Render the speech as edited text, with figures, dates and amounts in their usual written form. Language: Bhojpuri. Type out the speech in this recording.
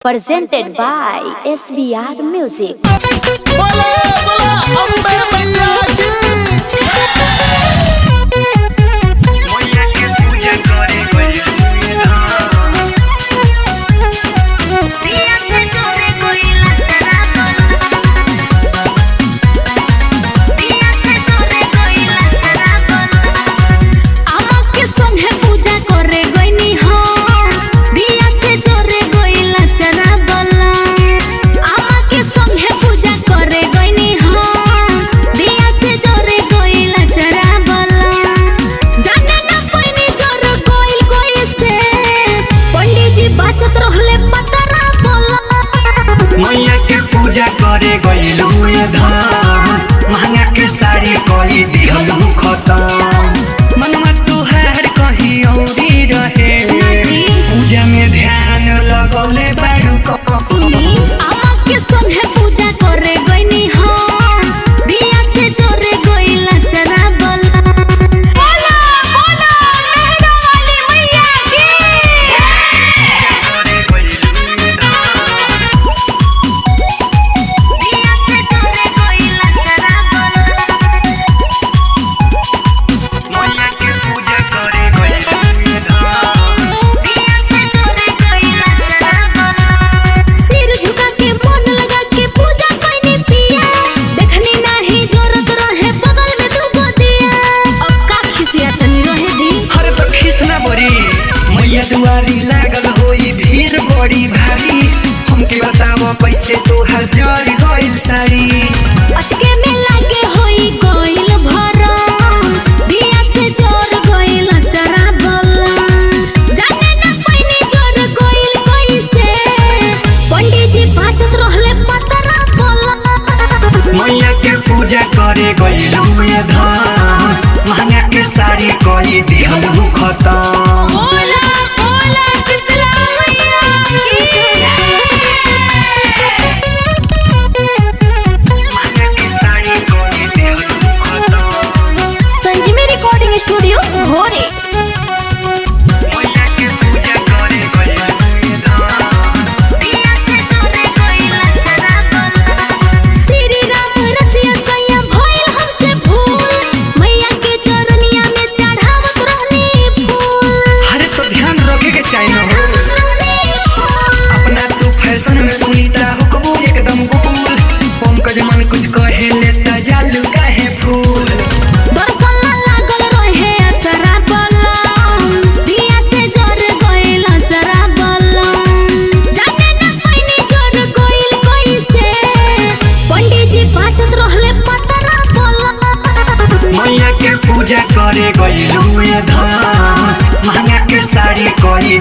Presented by SBR Music. बोले बोला अम्बे मैया की मैया के पूजा करे कोई दिया से तोरे कोई लचरा दिया से तोरे कोई लचरा आमा के संगे पूजा करे गइनी हो दिया से तोरे कोई लचरा बोला आमा के संगे पूजा करे गइनी हो दिया से तोरे कोई लचरा बोला जाने ना कोइनी जोर कोई से पंडित जी बाचत रहले पतरा बोला मैया के पूजा करे गइलू धाम महंगा के साड़ी कोई दिहलू खत्म मनवा तुहार कहीं औरी रहे पूजा में ध्यान लगौले बाड़ू सुनी आमा के संगे पूजा करे गइनी हो दिया से जोरे गइला चरा बोला बोला बोला मेहरा वाली मैया की दिया से जोरे गइला चरा मैया के पूजा करे गइलू धाम दिया से जोरे गइला चरा सिर झुका के मन लगा के पूजा कइनी पिया देखनी नाही जरूरत रहे बगल में दुगो दिया अब का खिसिया तनी रहे दी हर तो खिसना बड़ी मैया दुआरी लागल होई भीड़ बड़ी भारी हमके बताव कैसे तोहर जर गइल साड़ी अचके में लागे होई कोइल भरम दिया से जोर गइल चरा बोला जाने ना कोइनी जोर गइल कैसे पंडित जी बाचत रहले पतरा बोला मैया के पूजा करे गइलू धाम महंगा के साड़ी कोई दिहलू खत्म बोला बोला शीतला मैया की महंगा के साड़ी कोई दिहलू खत्म संजीवनी रिकॉर्डिंग स्टूडियो भोरे। मैया के पूजा करे गइलू धाम दिया से तोरे गइला चरा बोला श्री राम रसिया सैया भइल हमसे भूल मैया के चरनिया में चढ़ावत रहनी फूल अरे तो ध्यान रखे के चाहिए हो अपना तू फैशन में पुनीता हुकबू एकदम कूल पंकज मन कुछ कहे लेता जालू काहे फूल दर्शन ला लागल रहे असरा बलम दिया से जोर गइल चरा बलम जाने ना कोइनी जोर गइल कैसे पंडित जी बाचत रहले पतरा बलम मैया के पूजा करे गइलू धाम महंगा के साड़ी कोई